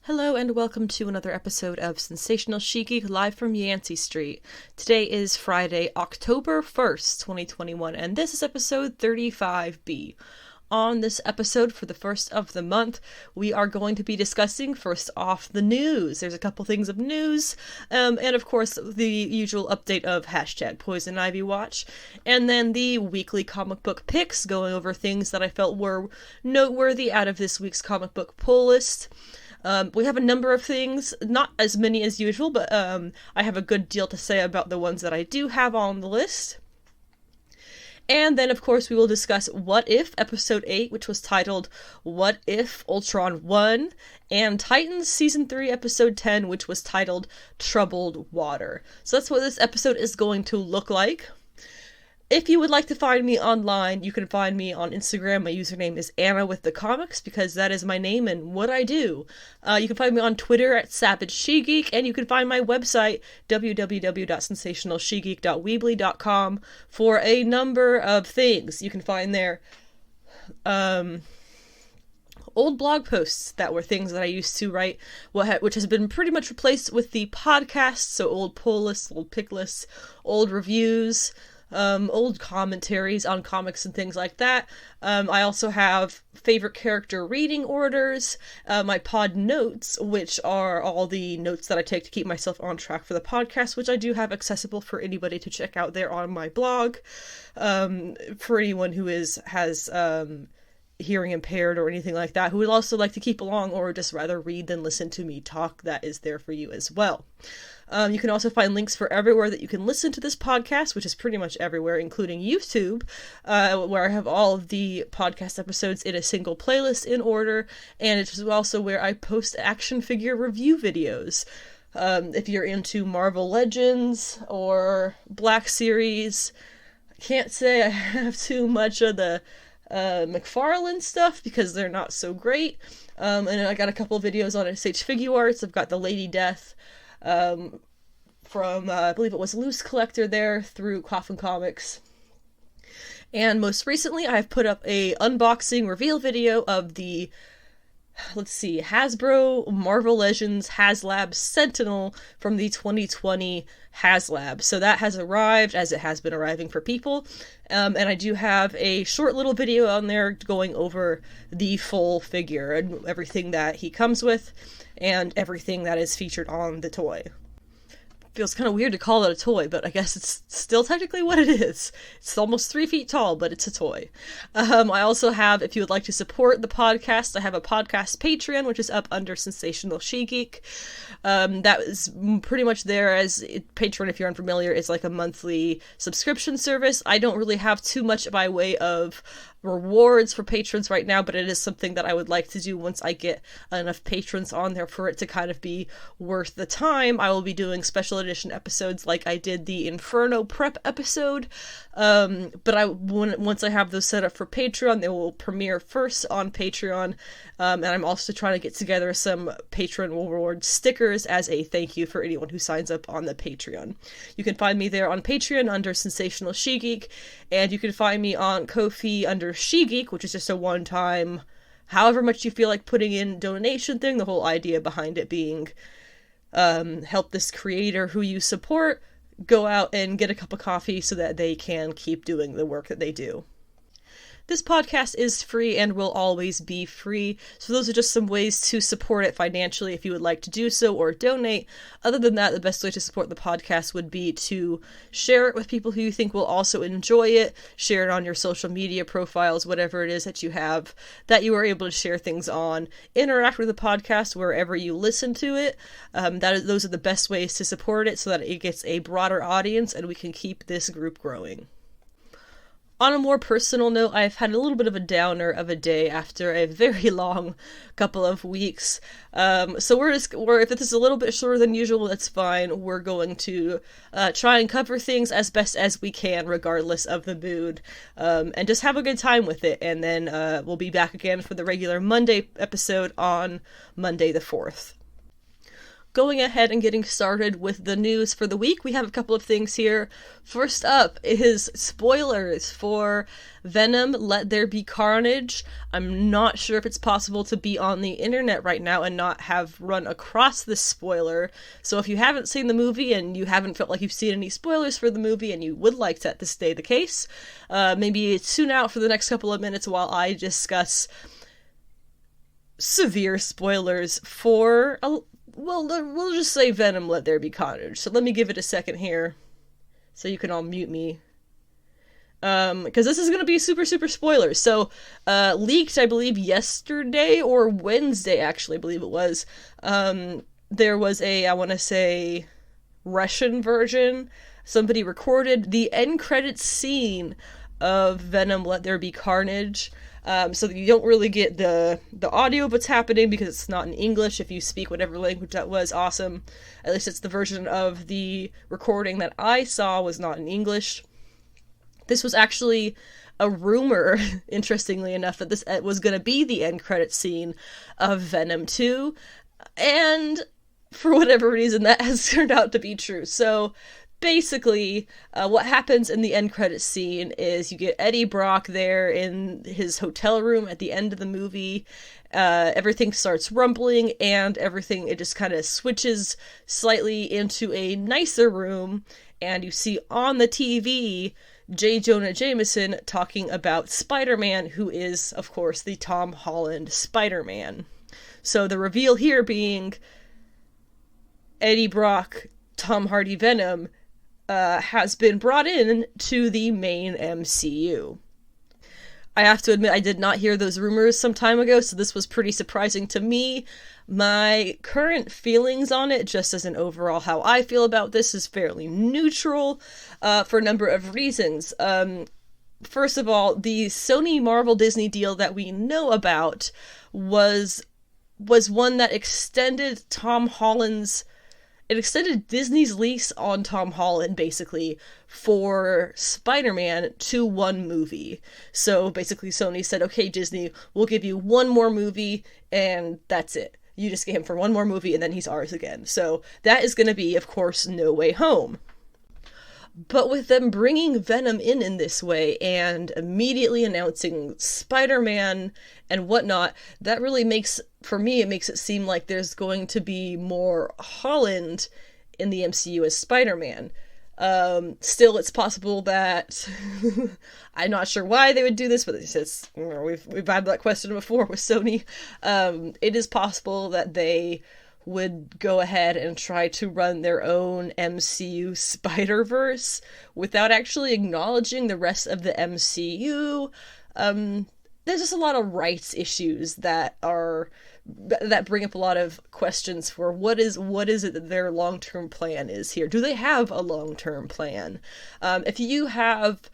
Hello and welcome to another episode of Sensational She-Geek live from Yancey Street. Today is Friday, October 1st, 2021, and this is episode 35B. On this episode, for the first of the month, we are going to be discussing, first off, the news. There's a couple things of news, and of course, the usual update of hashtag Poison Ivy Watch, and then the weekly comic book picks, going over things that I felt were noteworthy out of this week's comic book pull list. We have a number of things, not as many as usual, but I have a good deal to say about the ones that I do have on the list. And then, of course, we will discuss What If, Episode 8, which was titled What If Ultron Won, and Titans Season 3, Episode 10, which was titled Troubled Water. So that's what this episode is going to look like. If you would like to find me online, you can find me on Instagram. My username is AnnaWithTheComics, because that is my name and what I do. You can find me on Twitter at SavageShe-Geek, and you can find my website, www.sensationalshegeek.weebly.com, for a number of things. You can find there old blog posts that were things that I used to write, which has been pretty much replaced with the podcast, so old pull lists, old pick lists, old reviews, old commentaries on comics and things like that. I also have favorite character reading orders, my pod notes, which are all the notes that I take to keep myself on track for the podcast, which I do have accessible for anybody to check out there on my blog. For anyone who has hearing impaired or anything like that, who would also like to keep along or just rather read than listen to me talk, that is there for you as well. You can also find links for everywhere that you can listen to this podcast, which is pretty much everywhere, including YouTube, where I have all of the podcast episodes in a single playlist in order, and it's also where I post action figure review videos. If you're into Marvel Legends or Black Series, I can't say I have too much of the McFarlane stuff because they're not so great. And I got a couple videos on SH Figure Arts. I've got the Lady Death from, I believe it was Loose Collector there through Coffin Comics. And most recently, I've put up a unboxing reveal video of the, Hasbro Marvel Legends HasLab Sentinel from the 2020 HasLab. So that has arrived, as it has been arriving for people. And I do have a short little video on there going over the full figure and everything that he comes with and everything that is featured on the toy. Feels kind of weird to call it a toy, but I guess it's still technically what it is. It's almost 3 feet tall, but it's a toy. I also have, if you would like to support the podcast, I have a podcast Patreon, which is up under Sensational She-Geek. That is pretty much there as Patreon, if you're unfamiliar, is like a monthly subscription service. I don't really have too much by way of rewards for patrons right now, but it is something that I would like to do once I get enough patrons on there for it to kind of be worth the time. I will be doing special edition episodes like I did the Inferno prep episode, but once I have those set up for Patreon, they will premiere first on Patreon, and I'm also trying to get together some patron reward stickers as a thank you for anyone who signs up on the Patreon. You can find me there on Patreon under Sensational She-Geek, and you can find me on Ko-fi under She-Geek, which is just a one-time, however much you feel like putting in donation thing, the whole idea behind it being help this creator who you support go out and get a cup of coffee so that they can keep doing the work that they do. This podcast is free and will always be free, so those are just some ways to support it financially if you would like to do so or donate. Other than that, the best way to support the podcast would be to share it with people who you think will also enjoy it, share it on your social media profiles, whatever it is that you have, that you are able to share things on, interact with the podcast wherever you listen to it. Those are the best ways to support it so that it gets a broader audience and we can keep this group growing. On a more personal note, I've had a little bit of a downer of a day after a very long couple of weeks. So if this is a little bit shorter than usual, that's fine. We're going to try and cover things as best as we can, regardless of the mood, and just have a good time with it. And then we'll be back again for the regular Monday episode on Monday the 4th. going ahead and getting started with the news for the week, we have a couple of things here. First up is spoilers for Venom, There Be Carnage. I'm not sure if it's possible to be on the internet right now and not have run across this spoiler. So if you haven't seen the movie and you haven't felt like you've seen any spoilers for the movie and you would like that to stay the case, maybe tune out for the next couple of minutes while I discuss severe spoilers for, we'll just say Venom, There Be Carnage. So let me give it a second here so you can all mute me. Because this is going to be super spoilers. So, leaked, I believe, yesterday or Wednesday, actually, I believe it was. There was I want to say, Russian version. Somebody recorded the end credits scene of Venom, There Be Carnage. So that you don't really get the audio of what's happening because it's not in English. If you speak whatever language that was, awesome. At least it's the version of the recording that I saw was not in English. This was actually a rumor, interestingly enough, that this was going to be the end credits scene of Venom 2. And for whatever reason, that has turned out to be true. So basically, what happens in the end credits scene is you get Eddie Brock there in his hotel room at the end of the movie. Everything starts rumbling and it just kind of switches slightly into a nicer room. And you see on the TV J. Jonah Jameson talking about Spider-Man, who is, of course, the Tom Holland Spider-Man. So the reveal here being Eddie Brock, Tom Hardy Venom, has been brought in to the main MCU. I have to admit, I did not hear those rumors some time ago, so this was pretty surprising to me. My current feelings on it, just as an overall how I feel about this, is fairly neutral, for a number of reasons. First of all, the Sony Marvel Disney deal that we know about was one that extended Disney's lease on Tom Holland, basically, for Spider-Man to one movie. So basically Sony said, okay, Disney, we'll give you one more movie, and that's it. You just get him for one more movie, and then he's ours again. So that is going to be, of course, No Way Home. But with them bringing Venom in this way and immediately announcing Spider-Man and whatnot, that really makes it seem like there's going to be more Holland in the MCU as Spider-Man. Still, it's possible that I'm not sure why they would do this, but it's we've had that question before with Sony. It is possible that they would go ahead and try to run their own MCU Spider-Verse without actually acknowledging the rest of the MCU. There's just a lot of rights issues that bring up a lot of questions for what is it that their long-term plan is here. Do they have a long-term plan? If you have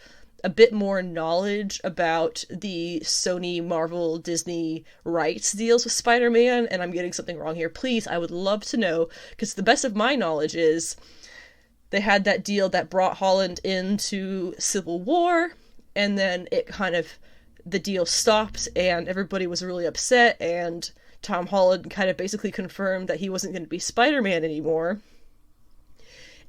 a bit more knowledge about the Sony, Marvel, Disney rights deals with Spider-Man, and I'm getting something wrong here, please, I would love to know, because the best of my knowledge is they had that deal that brought Holland into Civil War, and then the deal stopped, and everybody was really upset, and Tom Holland kind of basically confirmed that he wasn't going to be Spider-Man anymore.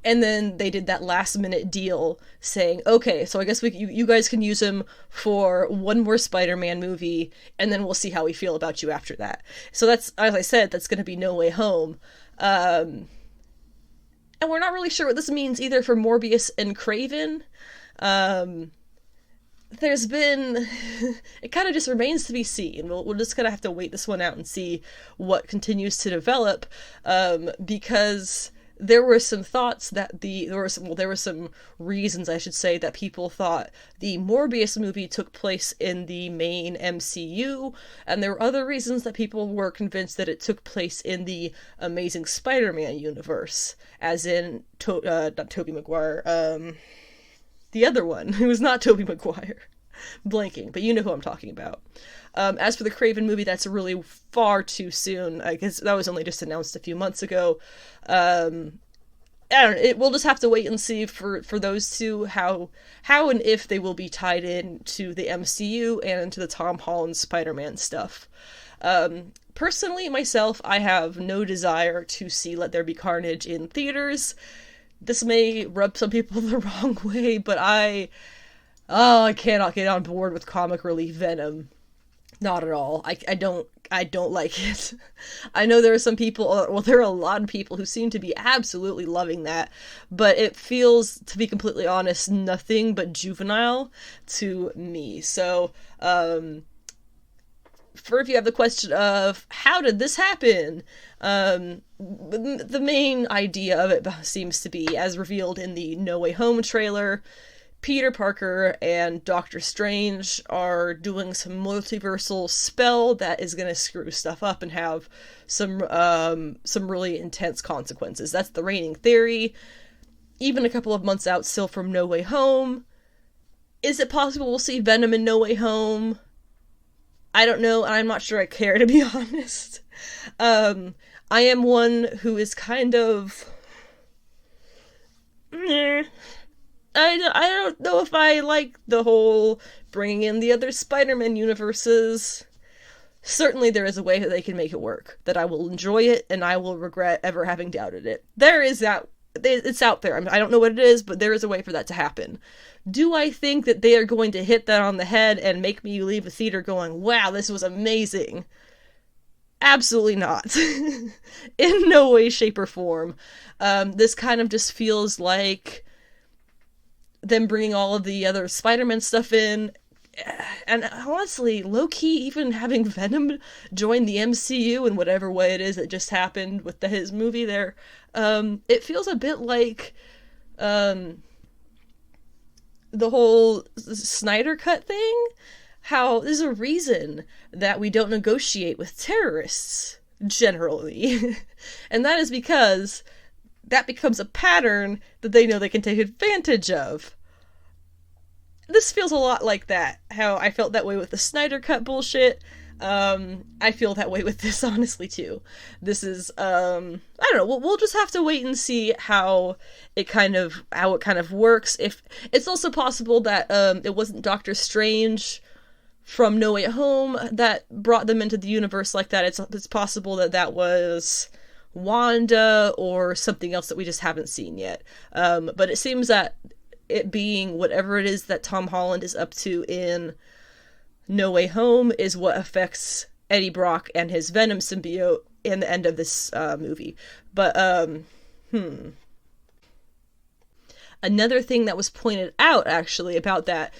And then they did that last-minute deal saying, okay, so I guess you guys can use him for one more Spider-Man movie, and then we'll see how we feel about you after that. So that's, as I said, that's going to be No Way Home. And we're not really sure what this means either for Morbius and Kraven. There's been... it kind of just remains to be seen. We'll just kind of have to wait this one out and see what continues to develop, because there were some thoughts that there were some reasons, I should say, that people thought the Morbius movie took place in the main MCU, and there were other reasons that people were convinced that it took place in the Amazing Spider-Man universe, as in not Tobey Maguire, the other one, who was not Tobey Maguire. Blanking, but you know who I'm talking about. As for the Kraven movie, that's really far too soon. I guess that was only just announced a few months ago. I don't know, we'll just have to wait and see for those two, how and if they will be tied in to the MCU and to the Tom Holland Spider-Man stuff. Personally, myself, I have no desire to see Let There Be Carnage in theaters. This may rub some people the wrong way, but I cannot get on board with comic relief Venom. Not at all. I don't like it. I know there are some people, well, there are a lot of people who seem to be absolutely loving that, but it feels, to be completely honest, nothing but juvenile to me. So, for if you have the question of, how did this happen? The main idea of it seems to be, as revealed in the No Way Home trailer, Peter Parker and Doctor Strange are doing some multiversal spell that is going to screw stuff up and have some really intense consequences. That's the reigning theory. Even a couple of months out still from No Way Home. Is it possible we'll see Venom in No Way Home? I don't know, and I'm not sure I care, to be honest. I am one who is kind of... I don't know if I like the whole bringing in the other Spider-Man universes. Certainly there is a way that they can make it work, that I will enjoy it, and I will regret ever having doubted it. There is that. It's out there. I don't know what it is, but there is a way for that to happen. Do I think that they are going to hit that on the head and make me leave the theater going, wow, this was amazing? Absolutely not. In no way, shape, or form. This kind of just feels like them bringing all of the other Spider-Man stuff in, and honestly, low-key, even having Venom join the MCU in whatever way it is that just happened with his movie there, it feels a bit like the whole Snyder Cut thing. How there's a reason that we don't negotiate with terrorists, generally. And that is because that becomes a pattern that they know they can take advantage of. This feels a lot like that. How I felt that way with the Snyder Cut bullshit. I feel that way with this, honestly, too. This is, I don't know, we'll just have to wait and see how it kind of works. If it's also possible that, it wasn't Doctor Strange from No Way Home that brought them into the universe like that. It's possible that was Wanda or something else that we just haven't seen yet. But it seems that it being whatever it is that Tom Holland is up to in No Way Home is what affects Eddie Brock and his Venom symbiote in the end of this movie. But, another thing that was pointed out, actually, about that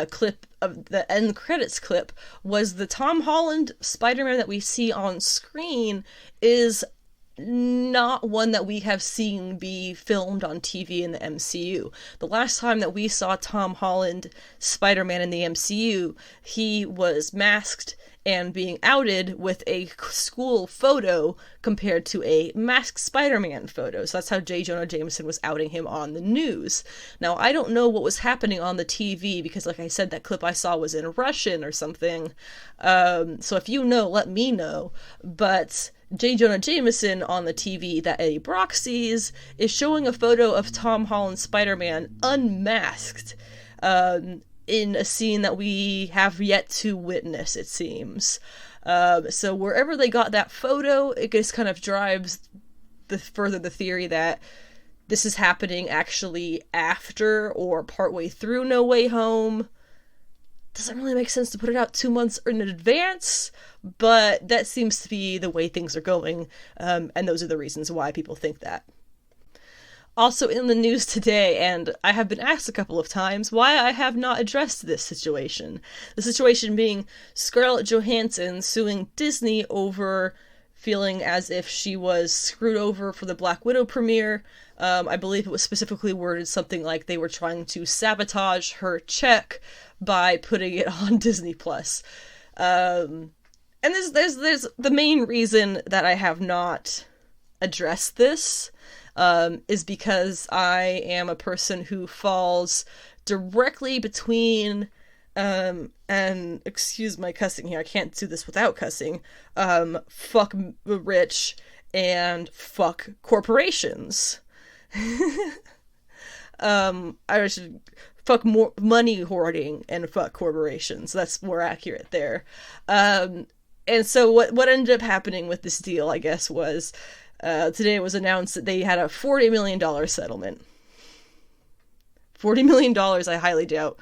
clip of the end credits clip was the Tom Holland Spider-Man that we see on screen is not one that we have seen be filmed on TV in the MCU. The last time that we saw Tom Holland Spider-Man in the MCU, he was masked and being outed with a school photo compared to a masked Spider-Man photo. So that's how J. Jonah Jameson was outing him on the news. Now, I don't know what was happening on the TV, because like I said, that clip I saw was in Russian or something. So if you know, let me know. But J. Jonah Jameson on the TV that Eddie Brock sees is showing a photo of Tom Holland's Spider-Man unmasked, in a scene that we have yet to witness, it seems. So wherever they got that photo, it just kind of drives further the theory that this is happening actually after or partway through No Way Home. Doesn't really make sense to put it out 2 months in advance, but that seems to be the way things are going, and those are the reasons why people think that. Also in the news today, and I have been asked a couple of times why I have not addressed this situation. The situation being Scarlett Johansson suing Disney over feeling as if she was screwed over for the Black Widow premiere. I believe it was specifically worded something like they were trying to sabotage her check by putting it on Disney+. And there's the main reason that I have not addressed this is because I am a person who falls directly between, and excuse my cussing here, I can't do this without cussing, fuck rich and fuck corporations. I should fuck more money hoarding and fuck corporations. That's more accurate there. And so what ended up happening with this deal, I guess, was today it was announced that they had a $40 million settlement. $40 million, I highly doubt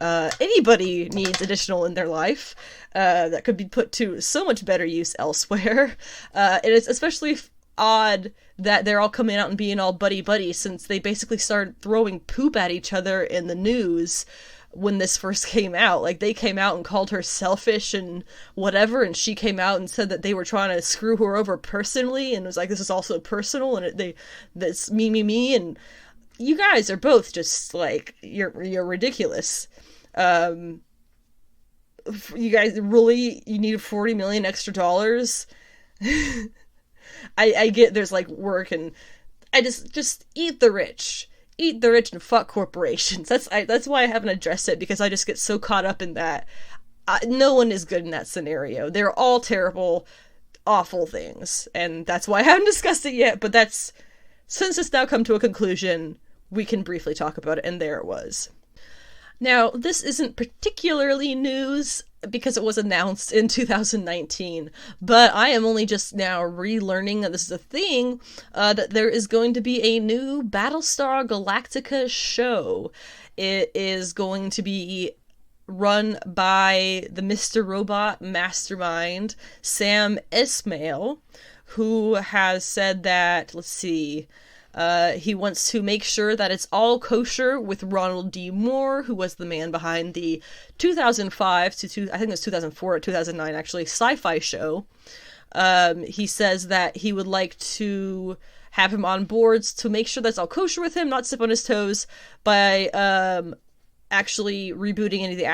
anybody needs additional in their life. That could be put to so much better use elsewhere. And it's especially odd that they're all coming out and being all buddy-buddy, since they basically started throwing poop at each other in the news when this first came out. Like, they came out and called her selfish and whatever, and she came out and said that they were trying to screw her over personally, and was like, this is also personal, and that's me, and you guys are both just, like, you're ridiculous. You guys really, you need $40 million extra dollars? I get there's, like, work, and I just eat the rich. Eat the rich and fuck corporations. That's why I haven't addressed it, because I just get so caught up in that. No one is good in that scenario. They're all terrible, awful things, and that's why I haven't discussed it yet, but since it's now come to a conclusion, we can briefly talk about it, and there it was. Now, this isn't particularly news because it was announced in 2019, but I am only just now relearning that this is a thing, that there is going to be a new Battlestar Galactica show. It is going to be run by the Mr. Robot mastermind, Sam Esmail, who has said that, let's see, he wants to make sure that it's all kosher with Ronald D. Moore, who was the man behind the 2005 to I think it was 2004 or 2009 actually, sci-fi show. He says that he would like to have him on boards to make sure that's all kosher with him, not step on his toes, by actually rebooting any of the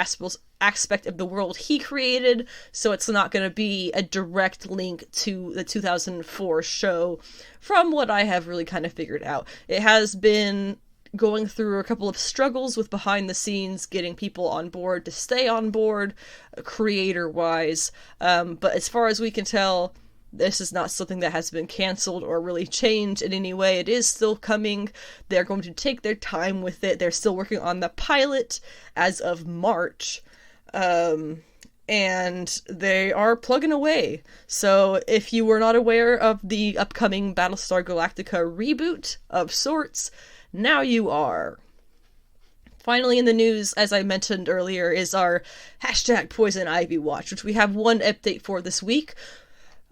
aspect of the world he created, so it's not going to be a direct link to the 2004 show, from what I have really kind of figured out. It has been going through a couple of struggles with behind the scenes getting people on board to stay on board, creator-wise, but as far as we can tell, this is not something that has been canceled or really changed in any way. It is still coming. They're going to take their time with it. They're still working on the pilot as of March. And they are plugging away. So if you were not aware of the upcoming Battlestar Galactica reboot of sorts, now you are. Finally in the news, as I mentioned earlier, is our hashtag Poison Ivy Watch, which we have one update for this week.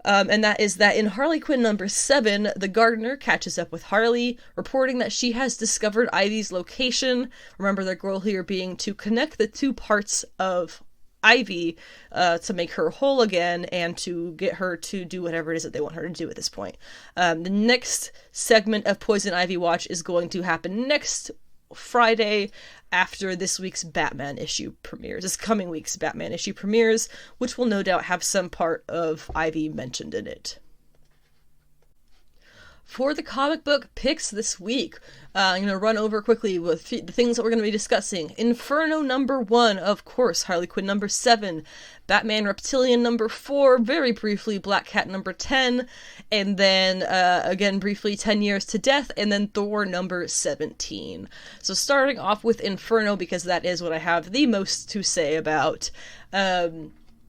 And that is that in Harley Quinn number 7, the Gardener catches up with Harley, reporting that she has discovered Ivy's location. Remember, their goal here being to connect the two parts of Ivy to make her whole again and to get her to do whatever it is that they want her to do at this point. The next segment of Poison Ivy Watch is going to happen next Friday after this week's Batman issue premieres. This coming week's Batman issue premieres, which will no doubt have some part of Ivy mentioned in it. For the comic book picks this week, I'm going to run over quickly with the things that we're going to be discussing. Inferno number 1, of course, Harley Quinn number 7, Batman Reptilian number 4, very briefly, Black Cat number 10, and then, again, briefly, 10 Years to Death, and then Thor number 17. So starting off with Inferno, because that is what I have the most to say about.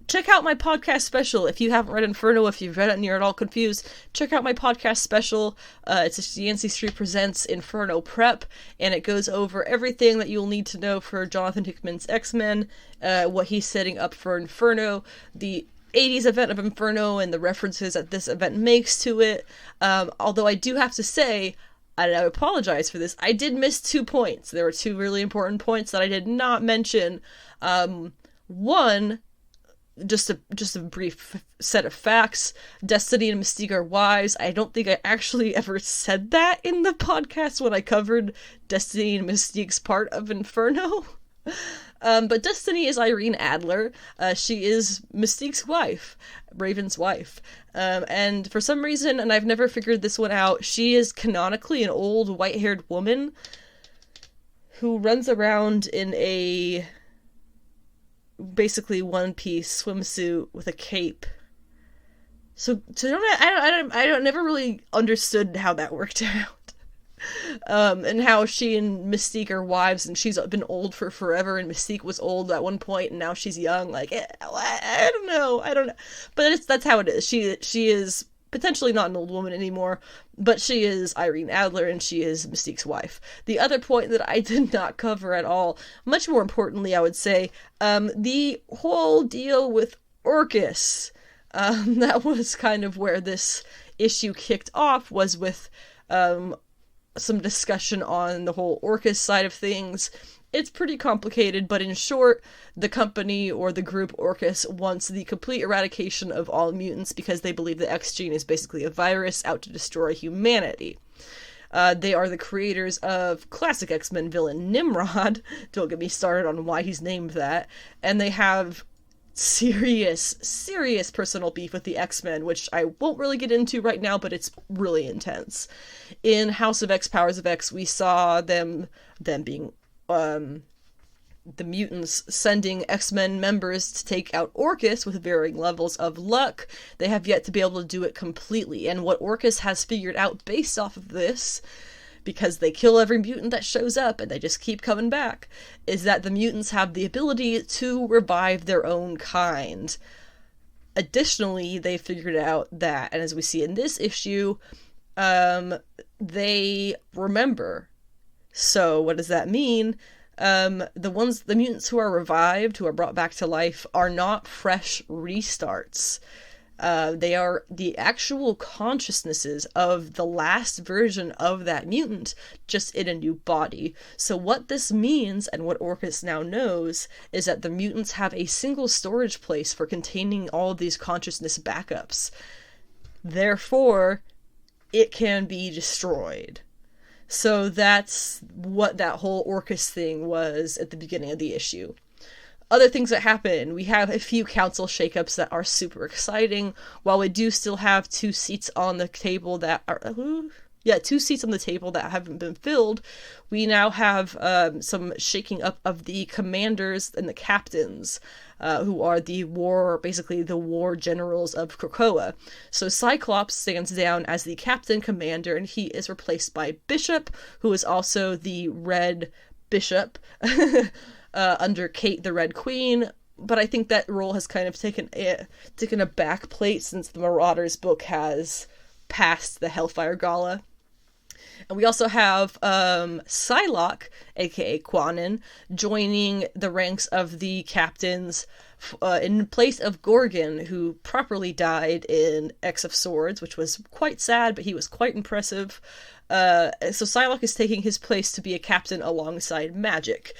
Check out my podcast special. If you haven't read Inferno, if you've read it and you're at all confused, check out my podcast special. It's the NC Street Presents Inferno Prep, and it goes over everything that you'll need to know for Jonathan Hickman's X-Men, what he's setting up for Inferno, the 80s event of Inferno, and the references that this event makes to it. Although I do have to say, and I apologize for this, I did miss 2 points. There were 2 really important points that I did not mention. One, just a brief set of facts. Destiny and Mystique are wives. I don't think I actually ever said that in the podcast when I covered Destiny and Mystique's part of Inferno. But Destiny is Irene Adler. She is Mystique's wife, Raven's wife. And for some reason, and I've never figured this one out, she is canonically an old white-haired woman who runs around in a basically one-piece swimsuit with a cape. So I never really understood how that worked out. And how she and Mystique are wives, and she's been old for forever, and Mystique was old at one point, and now she's young. Like, I don't know. But that's how it is. She is potentially not an old woman anymore, but she is Irene Adler, and she is Mystique's wife. The other point that I did not cover at all, much more importantly, I would say, the whole deal with Orcus. That was kind of where this issue kicked off, was with some discussion on the whole Orcus side of things. It's pretty complicated, but in short, the company or the group Orcus wants the complete eradication of all mutants because they believe the X gene is basically a virus out to destroy humanity. They are the creators of classic X-Men villain Nimrod. Don't get me started on why he's named that. And they have serious personal beef with the X-Men, which I won't really get into right now, but it's really intense. In House of X, Powers of X, we saw them being the mutants sending X-Men members to take out Orcus with varying levels of luck. They have yet to be able to do it completely, and what Orcus has figured out based off of this, because they kill every mutant that shows up and they just keep coming back, is that the mutants have the ability to revive their own kind. Additionally, they figured out that, and as we see in this issue, they remember. So what does that mean? The mutants who are revived, who are brought back to life, are not fresh restarts. They are the actual consciousnesses of the last version of that mutant, just in a new body. So what this means, and what Orcus now knows, is that the mutants have a single storage place for containing all of these consciousness backups. Therefore, it can be destroyed. So that's what that whole Orcus thing was at the beginning of the issue. Other things that happen, we have a few council shakeups that are super exciting. While we do still have two seats on the table that haven't been filled, we now have some shaking up of the commanders and the captains, who are the war generals of Krakoa. So Cyclops stands down as the captain commander, and he is replaced by Bishop, who is also the Red Bishop, under Kate the Red Queen. But I think that role has kind of taken a back plate since the Marauders book has passed the Hellfire Gala. And we also have Psylocke, aka Quanon, joining the ranks of the captains in place of Gorgon, who properly died in X of Swords, which was quite sad, but he was quite impressive. So Psylocke is taking his place to be a captain alongside Magic,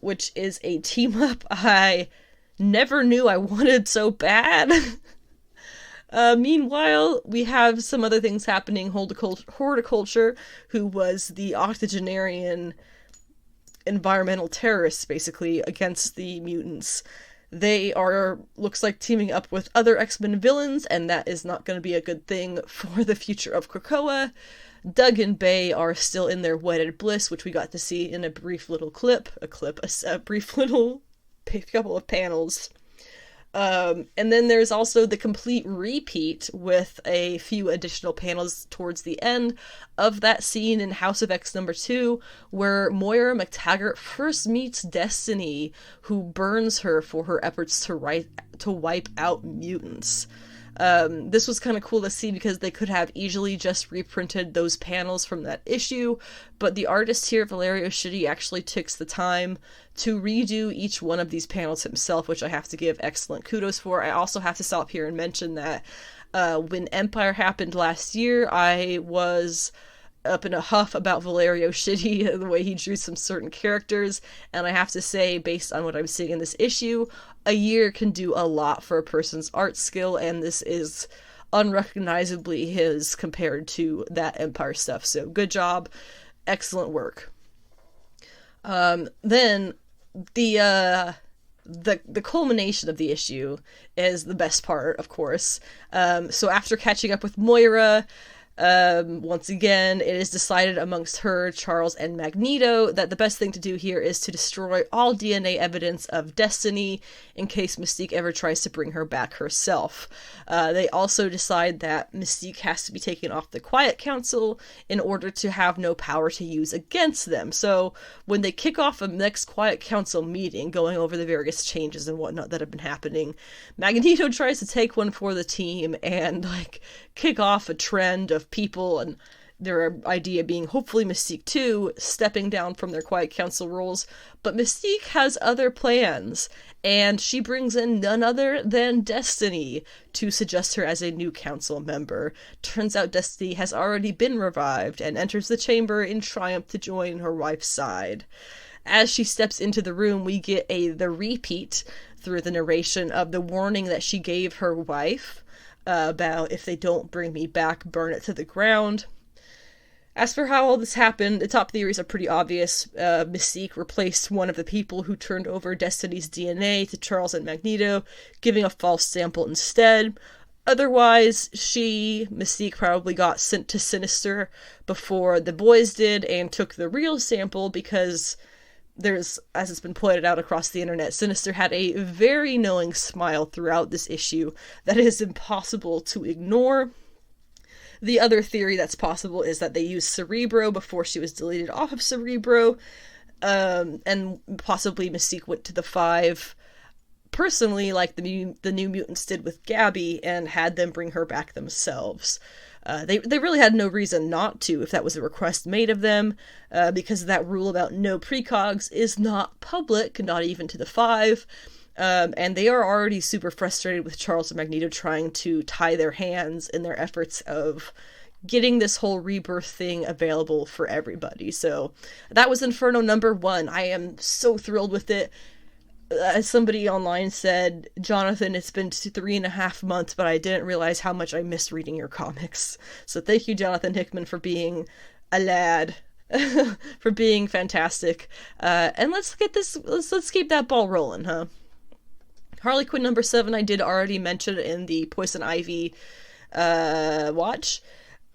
which is a team-up I never knew I wanted so bad. Meanwhile, we have some other things happening. Horticulture, who was the octogenarian environmental terrorists, basically, against the mutants. They are, looks like, teaming up with other X-Men villains, and that is not going to be a good thing for the future of Krakoa. Doug and Bay are still in their wedded bliss, which we got to see in a brief little a brief little couple of panels. And then there's also the complete repeat with a few additional panels towards the end of that scene in House of X #2, where Moira McTaggart first meets Destiny, who burns her for her efforts to wipe out mutants. This was kind of cool to see because they could have easily just reprinted those panels from that issue, but the artist here, Valerio Schiti, actually takes the time to redo each one of these panels himself, which I have to give excellent kudos for. I also have to stop here and mention that when Empire happened last year, I was up in a huff about Valerio Schiti, the way he drew some certain characters, and I have to say, based on what I'm seeing in this issue, a year can do a lot for a person's art skill, and this is unrecognizably his compared to that Empire stuff, so good job, excellent work. Then, the culmination of the issue is the best part, of course. So after catching up with Moira, Once again, it is decided amongst her, Charles, and Magneto that the best thing to do here is to destroy all DNA evidence of Destiny in case Mystique ever tries to bring her back herself. They also decide that Mystique has to be taken off the Quiet Council in order to have no power to use against them. So when they kick off a next Quiet Council meeting, going over the various changes and whatnot that have been happening, Magneto tries to take one for the team and, like, kick off a trend of people, and their idea being hopefully Mystique too, stepping down from their Quiet Council roles. But Mystique has other plans, and she brings in none other than Destiny to suggest her as a new council member. Turns out Destiny has already been revived and enters the chamber in triumph to join her wife's side. As she steps into the room, we get the repeat through the narration of the warning that she gave her wife about, if they don't bring me back, burn it to the ground. As for how all this happened, the top theories are pretty obvious. Mystique replaced one of the people who turned over Destiny's DNA to Charles and Magneto, giving a false sample instead. Otherwise, Mystique probably got sent to Sinister before the boys did and took the real sample because there's, as it's been pointed out across the internet, Sinister had a very knowing smile throughout this issue that is impossible to ignore. The other theory that's possible is that they used Cerebro before she was deleted off of Cerebro, and possibly Mystique went to the Five personally, like the New Mutants did with Gabby, and had them bring her back themselves. They really had no reason not to if that was a request made of them, because that rule about no precogs is not public, not even to the Five, and they are already super frustrated with Charles and Magneto trying to tie their hands in their efforts of getting this whole rebirth thing available for everybody. So that was Inferno #1. I am so thrilled with it. As somebody online said, Jonathan, it's been 3.5 months, but I didn't realize how much I missed reading your comics. So thank you, Jonathan Hickman, for being a lad, for being fantastic. And let's keep that ball rolling, huh? Harley Quinn #7 I did already mention in the Poison Ivy watch.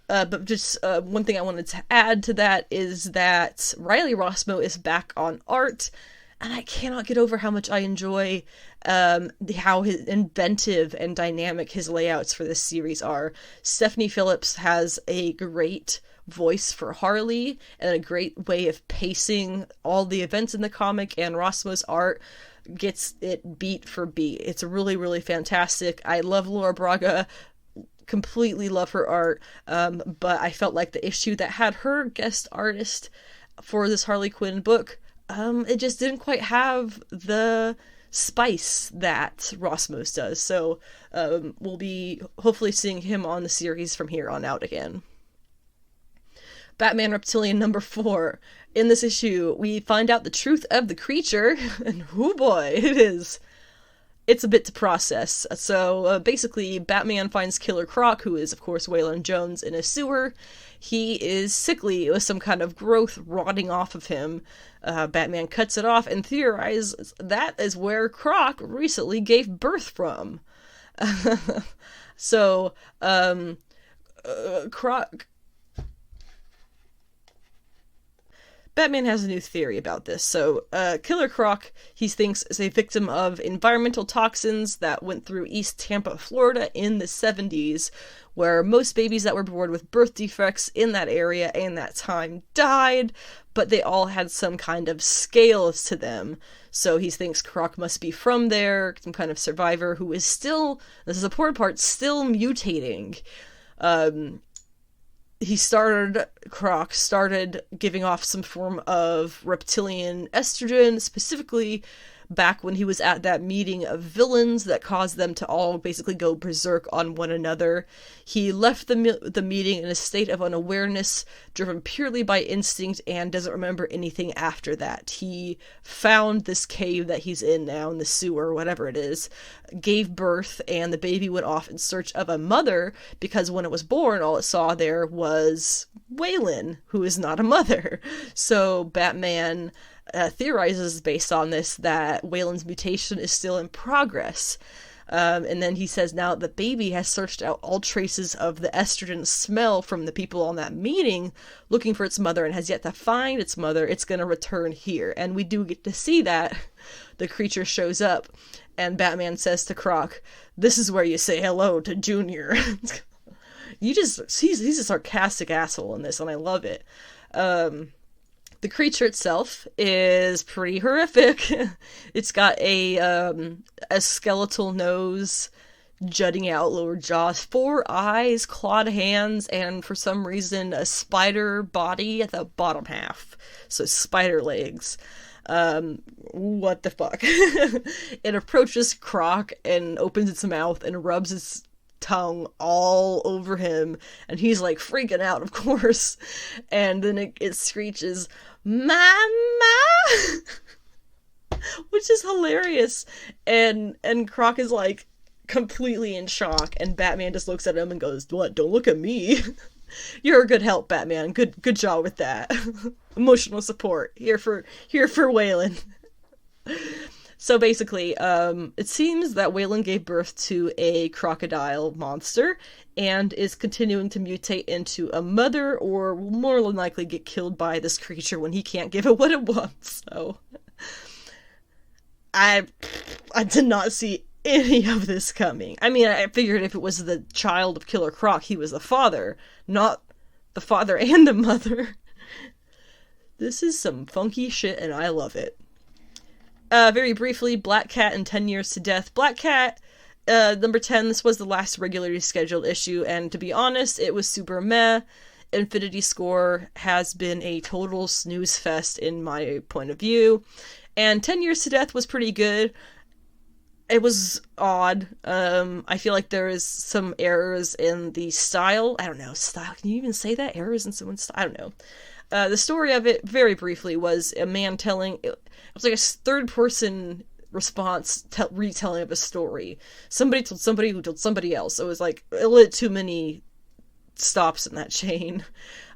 But just one thing I wanted to add to that is that Riley Rossmo is back on art. And I cannot get over how much I enjoy how inventive and dynamic his layouts for this series are. Stephanie Phillips has a great voice for Harley and a great way of pacing all the events in the comic, and Rossmo's art gets it beat for beat. It's really, really fantastic. I love Laura Braga, completely love her art, but I felt like the issue that had her guest artist for this Harley Quinn book, it just didn't quite have the spice that Rossmo's does. So we'll be hopefully seeing him on the series from here on out again. Batman Reptilian #4. In this issue, we find out the truth of the creature, and oh boy, it's a bit to process. So basically, Batman finds Killer Croc, who is of course Waylon Jones, in a sewer. He is sickly with some kind of growth rotting off of him. Batman cuts it off and theorizes that is where Croc recently gave birth from. So, Croc... Batman has a new theory about this. So, Killer Croc, he thinks, is a victim of environmental toxins that went through East Tampa, Florida in the 70s, where most babies that were born with birth defects in that area and that time died, but they all had some kind of scales to them. So he thinks Croc must be from there, some kind of survivor who is still, this is the important part, still mutating. Croc started giving off some form of reptilian estrogen, specifically back when he was at that meeting of villains that caused them to all basically go berserk on one another. He left the meeting in a state of unawareness, driven purely by instinct, and doesn't remember anything after that. He found this cave that he's in now, in the sewer, whatever it is, gave birth, and the baby went off in search of a mother, because when it was born, all it saw there was Waylon, who is not a mother. So Batman theorizes based on this that Waylon's mutation is still in progress. And then he says now the baby has searched out all traces of the estrogen smell from the people on that meeting looking for its mother and has yet to find its mother. It's going to return here. And we do get to see that. The creature shows up and Batman says to Croc, "This is where you say hello to Junior." He's a sarcastic asshole in this, and I love it. The creature itself is pretty horrific. It's got a skeletal nose, jutting out lower jaws, 4 eyes, clawed hands, and for some reason a spider body at the bottom half. So spider legs. What the fuck? It approaches Croc and opens its mouth and rubs its tongue all over him, and he's like freaking out, of course, and then it screeches, "Mama!" which is hilarious, and Croc is like completely in shock, and Batman just looks at him and goes, "What? Don't look at me." You're a good help, Batman. Good job with that. Emotional support here for Waylon. So basically, it seems that Waylon gave birth to a crocodile monster and is continuing to mutate into a mother, or will more than likely get killed by this creature when he can't give it what it wants. So I did not see any of this coming. I mean, I figured if it was the child of Killer Croc, he was the father, not the father and the mother. This is some funky shit, and I love it. Very briefly, Black Cat and 10 Years to Death. Black Cat, number 10, this was the last regularly scheduled issue, and to be honest, it was super meh. Infinity Score has been a total snooze fest in my point of view, and 10 Years to Death was pretty good. It was odd. I feel like there is some errors in the style. I don't know, style, can you even say that? Errors in someone's style? I don't know. The story of it, very briefly, was a man telling... It was like a third-person response retelling of a story. Somebody told somebody who told somebody else. It was like, it lit too many stops in that chain.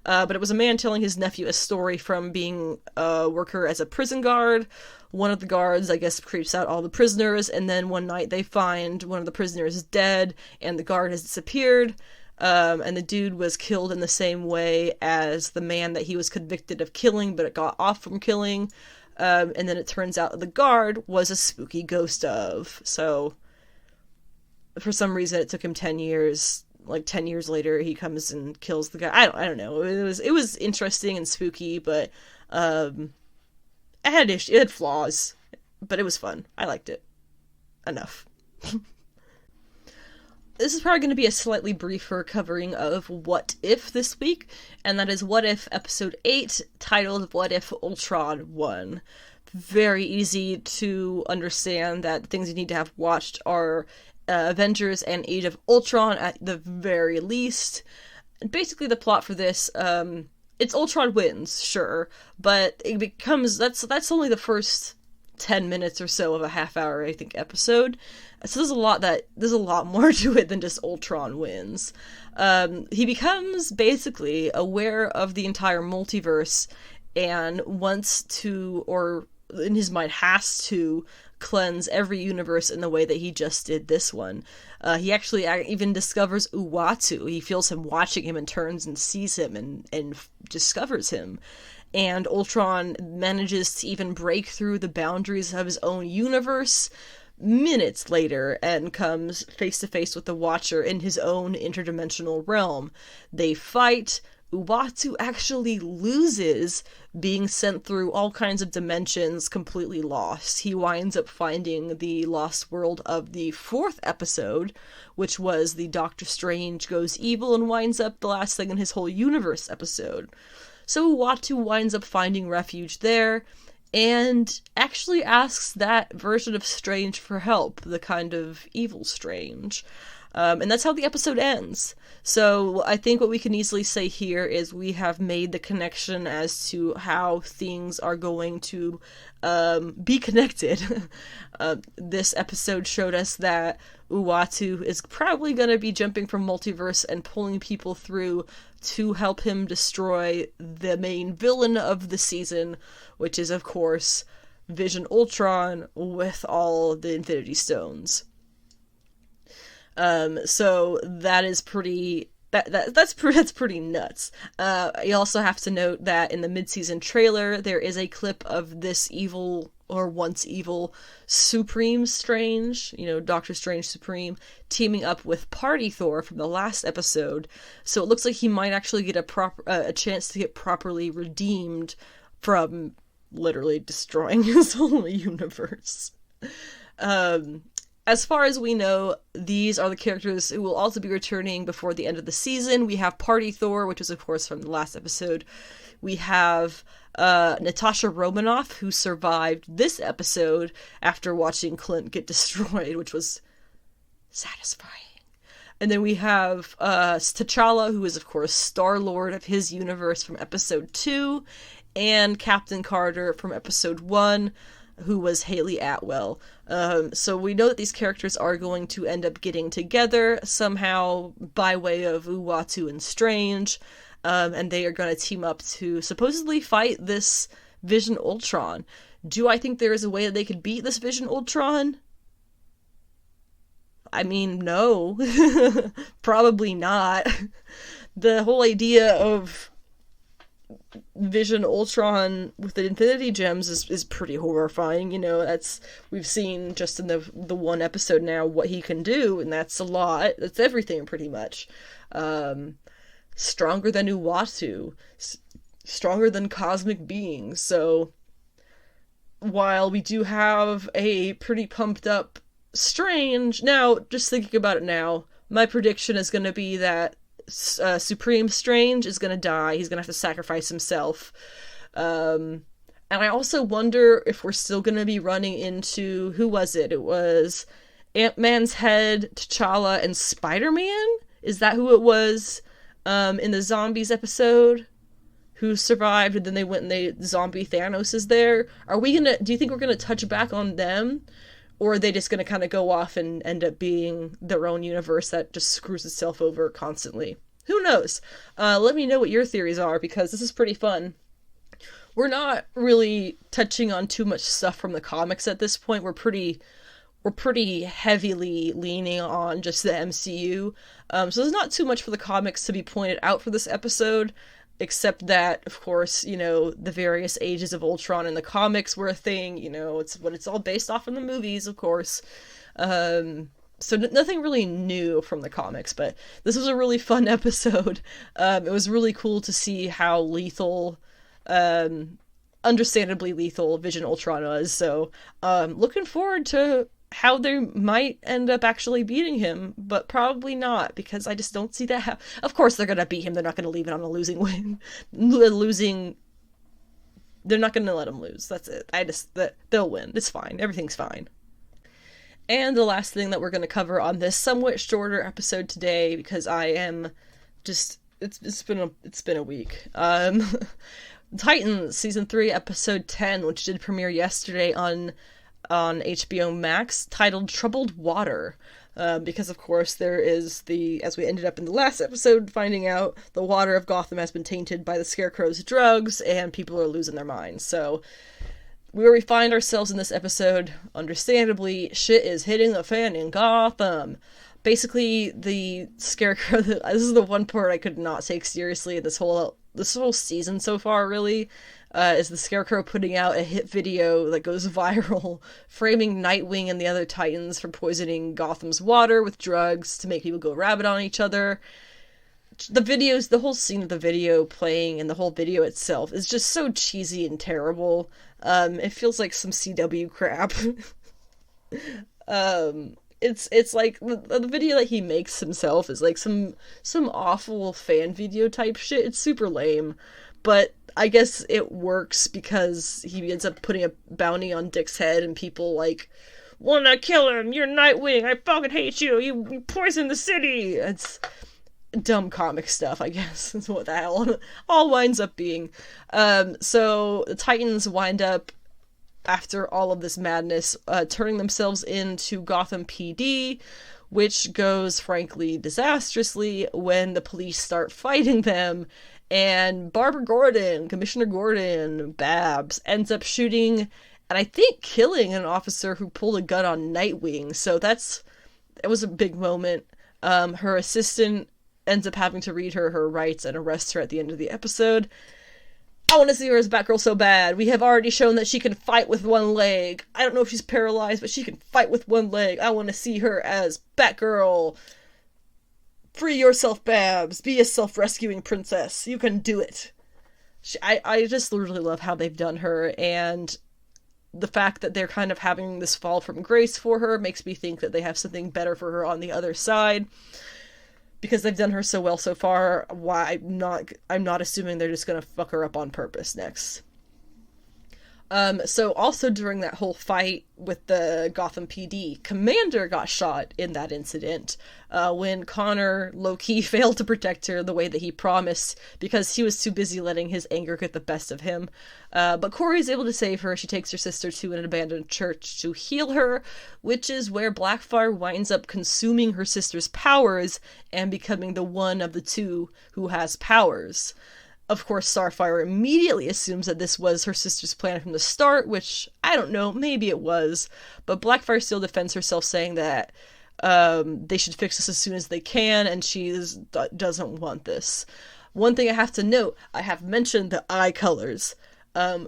But it was a man telling his nephew a story from being a worker as a prison guard. One of the guards, I guess, creeps out all the prisoners, and then one night they find one of the prisoners dead, and the guard has disappeared. And the dude was killed in the same way as the man that he was convicted of killing, but it got off from killing. And then it turns out the guard was a spooky ghost of. So, for some reason, it took him 10 years. Like 10 years later, he comes and kills the guy. I don't know. It was interesting and spooky, but it had flaws, but it was fun. I liked it enough. This is probably going to be a slightly briefer covering of What If this week, and that is What If Episode 8, titled What If Ultron Won. Very easy to understand that things you need to have watched are Avengers and Age of Ultron at the very least. Basically the plot for this, it's Ultron wins, sure, but it becomes, that's only the first 10 minutes or so of a half-hour, I think, episode. So there's a lot more to it than just Ultron wins. He becomes basically aware of the entire multiverse and wants to, or in his mind has to, cleanse every universe in the way that he just did this one. He actually even discovers Uatu. He feels him watching him and turns and sees him and discovers him. And Ultron manages to even break through the boundaries of his own universe minutes later and comes face to face with the Watcher in his own interdimensional realm. They fight. Uatu actually loses, being sent through all kinds of dimensions, completely lost. He winds up finding the lost world of the 4th episode, which was the Doctor Strange Goes Evil and winds up the last thing in his whole universe episode. So Uatu winds up finding refuge there, and actually asks that version of Strange for help, the kind of evil Strange. And that's how the episode ends. So I think what we can easily say here is we have made the connection as to how things are going to be connected. This episode showed us that Uatu is probably going to be jumping from multiverse and pulling people through to help him destroy the main villain of the season, which is, of course, Vision Ultron with all the Infinity Stones. So that is pretty... That's pretty nuts. You also have to note that in the mid-season trailer, there is a clip of this evil, or once evil, Supreme Strange, Doctor Strange Supreme, teaming up with Party Thor from the last episode. So it looks like he might actually get a chance to get properly redeemed from literally destroying his whole universe. As far as we know, these are the characters who will also be returning before the end of the season. We have Party Thor, which is, of course, from the last episode. We have Natasha Romanoff, who survived this episode after watching Clint get destroyed, which was satisfying. And then we have T'Challa, who is, of course, Star-Lord of his universe from episode 2, and Captain Carter from episode 1, who was Haley Atwell. So we know that these characters are going to end up getting together somehow by way of Uatu and Strange, and they are going to team up to supposedly fight this Vision Ultron. Do I think there is a way that they could beat this Vision Ultron? I mean, no. Probably not. The whole idea of Vision Ultron with the Infinity Gems is pretty horrifying. We've seen just in the one episode now what he can do, and that's a lot. That's everything, pretty much. Stronger than Uatu, stronger than cosmic beings. So while we do have a pretty pumped up Strange, now just thinking about it now, my prediction is going to be that Supreme Strange is going to die. He's going to have to sacrifice himself. And I also wonder if we're still going to be running into... Who was it? It was Ant-Man's head, T'Challa, and Spider-Man? Is that who it was in the Zombies episode? Who survived, and then they went and they... Zombie Thanos is there. Do you think we're going to touch back on them? Or are they just going to kind of go off and end up being their own universe that just screws itself over constantly? Who knows? Let me know what your theories are, because this is pretty fun. We're not really touching on too much stuff from the comics at this point. We're pretty heavily leaning on just the MCU. So there's not too much for the comics to be pointed out for this episode. Except that, of course, the various ages of Ultron in the comics were a thing. It's all based off in the movies, of course. So nothing really new from the comics, but this was a really fun episode. It was really cool to see how lethal, understandably lethal, Vision Ultron was. So looking forward to how they might end up actually beating him, but probably not, because I just don't see that. Of course they're gonna beat him. They're not gonna leave it on a losing win. They're not gonna let him lose. That's it. They'll win. It's fine. Everything's fine. And the last thing that we're gonna cover on this somewhat shorter episode today, because I am just... It's been a week. Titans Season 3, Episode 10, which did premiere yesterday on HBO Max, titled Troubled Water, because of course there is as we ended up in the last episode finding out, the water of Gotham has been tainted by the Scarecrow's drugs, and people are losing their minds. So where we find ourselves in this episode, understandably, shit is hitting the fan in Gotham. Basically, the Scarecrow, this is the one part I could not take seriously in this whole season so far, really. Is the Scarecrow putting out a hit video that goes viral, framing Nightwing and the other Titans for poisoning Gotham's water with drugs to make people go rabid on each other. The whole scene of the video playing and the whole video itself is just so cheesy and terrible. It feels like some CW crap. It's like the video that he makes himself is like some awful fan video type shit. It's super lame, but I guess it works because he ends up putting a bounty on Dick's head, and people like wanna kill him. You're Nightwing. I fucking hate you. You poisoned the city. It's dumb comic stuff, I guess. That's what that all winds up being. So the Titans wind up, after all of this madness, turning themselves into Gotham PD, which goes, frankly, disastrously when the police start fighting them, and Barbara Gordon, Commissioner Gordon, Babs, ends up shooting, and I think killing, an officer who pulled a gun on Nightwing. So that's it was a big moment. Her assistant ends up having to read her rights and arrest her at the end of the episode. I want to see her as Batgirl so bad. We have already shown that she can fight with one leg. I don't know if she's paralyzed, but she can fight with one leg. I want to see her as Batgirl. Free yourself, Babs. Be a self-rescuing princess. You can do it. I just really love how they've done her, and the fact that they're kind of having this fall from grace for her makes me think that they have something better for her on the other side. Because they've done her so well so far, why I'm not assuming they're just gonna fuck her up on purpose next. So also during that whole fight with the Gotham PD, Commander got shot in that incident, when Connor low-key failed to protect her the way that he promised, because he was too busy letting his anger get the best of him. But Corey's able to save her. She takes her sister to an abandoned church to heal her, which is where Blackfire winds up consuming her sister's powers and becoming the one of the two who has powers. Of course, Starfire immediately assumes that this was her sister's plan from the start, which, I don't know, maybe it was. But Blackfire still defends herself, saying that they should fix this as soon as they can, and she doesn't want this. One thing I have to note, I have mentioned the eye colors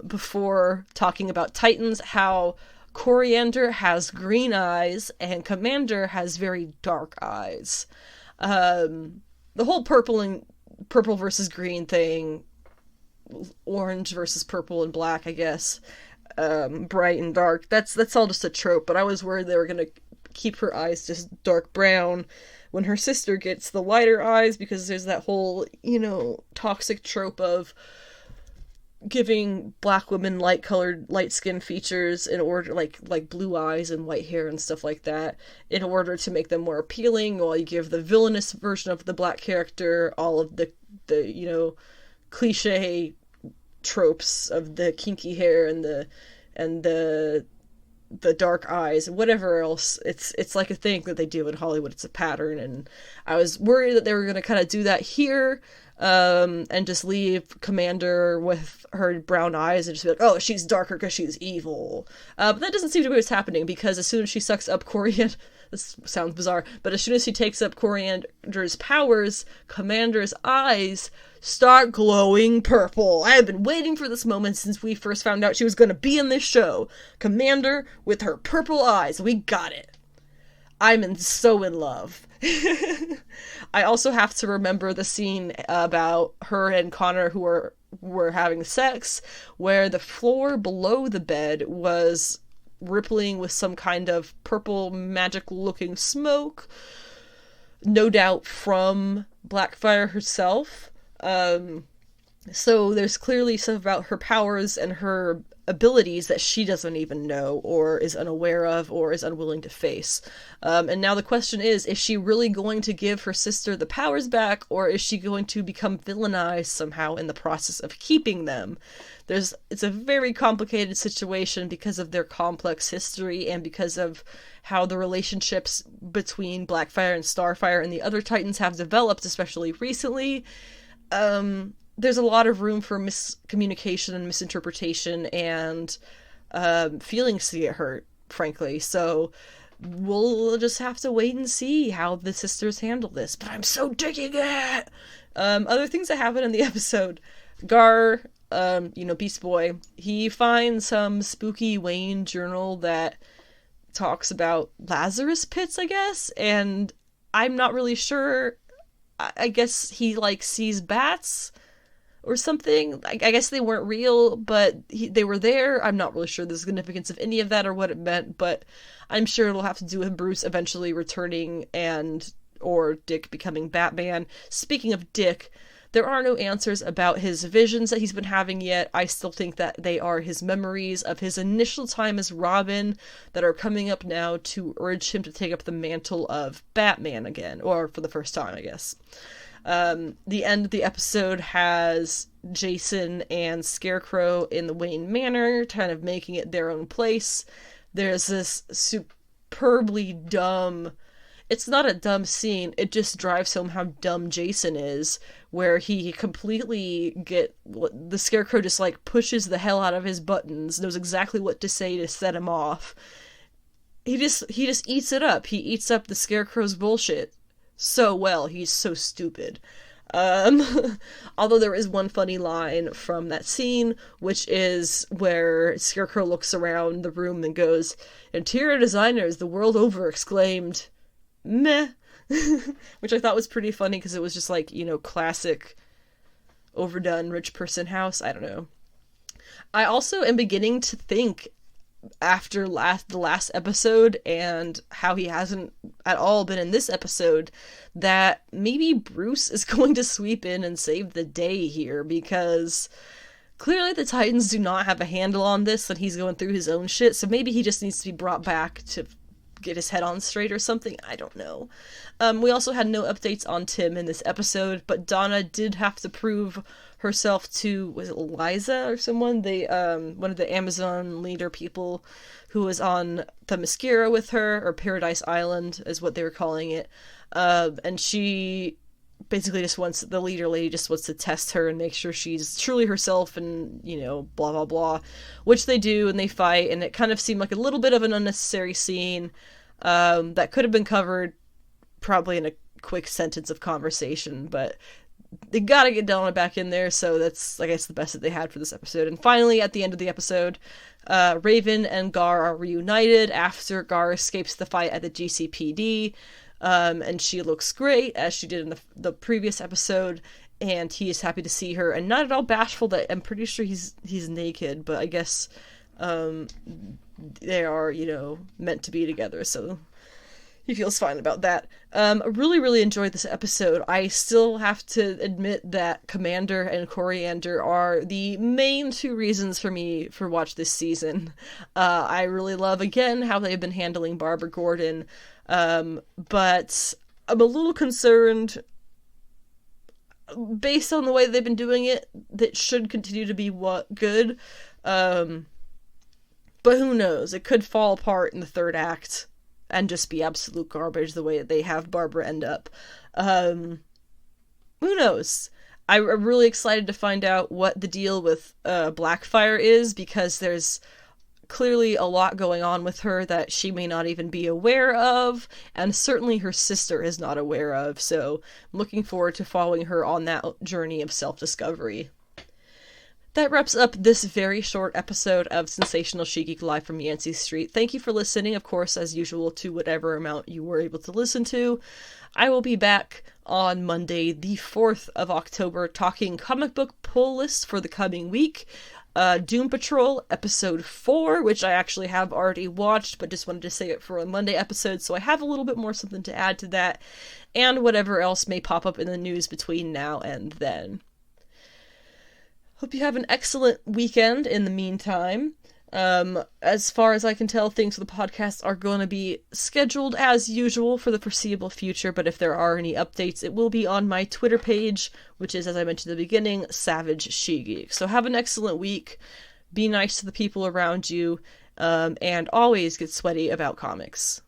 before talking about Titans, how Coriander has green eyes and Commander has very dark eyes. The whole purple versus green thing, orange versus purple and black, I guess, bright and dark, that's all just a trope, but I was worried they were gonna keep her eyes just dark brown when her sister gets the lighter eyes, because there's that whole, toxic trope of giving black women light skin features in order, like blue eyes and white hair and stuff like that, in order to make them more appealing, while you give the villainous version of the black character all of the cliche tropes of the kinky hair and the dark eyes and whatever else. It's like a thing that they do in Hollywood. It's a pattern, and I was worried that they were going to kind of do that here, and just leave Commander with her brown eyes and just be like, oh, she's darker because she's evil. But that doesn't seem to be what's happening, because as soon as she sucks up Coriander, this sounds bizarre, but as soon as she takes up Coriander's powers, Commander's eyes start glowing purple. I have been waiting for this moment since we first found out she was going to be in this show. Commander with her purple eyes. We got it. I'm so in love. I also have to remember the scene about her and Connor who were having sex, where the floor below the bed was rippling with some kind of purple magic-looking smoke, no doubt from Blackfire herself. So there's clearly stuff about her powers and her abilities that she doesn't even know, or is unaware of, or is unwilling to face. And now the question is she really going to give her sister the powers back, or is she going to become villainized somehow in the process of keeping them? It's a very complicated situation because of their complex history, and because of how the relationships between Blackfire and Starfire and the other Titans have developed, especially recently. There's a lot of room for miscommunication and misinterpretation and feelings to get hurt, frankly. So we'll just have to wait and see how the sisters handle this. But I'm so digging it! Other things that happen in the episode. Gar, Beast Boy, he finds some spooky Wayne journal that talks about Lazarus pits, I guess, and I'm not really sure. I guess he, sees bats or something. I guess they weren't real, but they were there. I'm not really sure the significance of any of that or what it meant, but I'm sure it'll have to do with Bruce eventually returning or Dick becoming Batman. Speaking of Dick, there are no answers about his visions that he's been having yet. I still think that they are his memories of his initial time as Robin that are coming up now to urge him to take up the mantle of Batman again, or for the first time, I guess. The end of the episode has Jason and Scarecrow in the Wayne Manor, kind of making it their own place. There's this superbly dumb... It's not a dumb scene, it just drives home how dumb Jason is, where he completely the Scarecrow just, pushes the hell out of his buttons, knows exactly what to say to set him off. he just eats it up. He eats up the Scarecrow's bullshit so well. He's so stupid. Although there is one funny line from that scene, which is where Scarecrow looks around the room and goes, "Interior designers the world over exclaimed, meh," which I thought was pretty funny because it was just like, classic overdone rich person house. I don't know. I also am beginning to think, after the last episode and how he hasn't at all been in this episode, that maybe Bruce is going to sweep in and save the day here, because clearly the Titans do not have a handle on this, and he's going through his own shit, so maybe he just needs to be brought back to get his head on straight or something. I don't know. We also had no updates on Tim in this episode, but Donna did have to prove herself to, was it Liza or someone? One of the Amazon leader people who was on the Mascara with her, or Paradise Island is what they were calling it. And she basically the leader lady just wants to test her and make sure she's truly herself and, blah, blah, blah. Which they do, and they fight, and it kind of seemed like a little bit of an unnecessary scene that could have been covered probably in a quick sentence of conversation, but they gotta get Donna back in there, so that's, I guess, the best that they had for this episode. And finally, at the end of the episode, Raven and Gar are reunited after Gar escapes the fight at the GCPD, and she looks great, as she did in the previous episode, and he is happy to see her, and not at all bashful. That I'm pretty sure he's naked, but I guess they are, meant to be together, so he feels fine about that. I really, really enjoyed this episode. I still have to admit that Commander and Coriander are the main two reasons for me for watch this season. I really love, again, how they've been handling Barbara Gordon, but I'm a little concerned, based on the way they've been doing it, that should continue to be good. But who knows? It could fall apart in the third act and just be absolute garbage the way that they have Barbara end up. Who knows? I'm really excited to find out what the deal with Blackfire is, because there's clearly a lot going on with her that she may not even be aware of, and certainly her sister is not aware of, so I'm looking forward to following her on that journey of self-discovery. That wraps up this very short episode of Sensational She-Geek live from Yancey Street. Thank you for listening, of course, as usual, to whatever amount you were able to listen to. I will be back on Monday, the 4th of October, talking comic book pull lists for the coming week. Doom Patrol, episode 4, which I actually have already watched, but just wanted to save it for a Monday episode, so I have a little bit more something to add to that, and whatever else may pop up in the news between now and then. Hope you have an excellent weekend in the meantime. As far as I can tell, things for the podcast are going to be scheduled as usual for the foreseeable future, but if there are any updates, it will be on my Twitter page, which is, as I mentioned at the beginning, Savage She-Geek. So have an excellent week, be nice to the people around you, and always get sweaty about comics.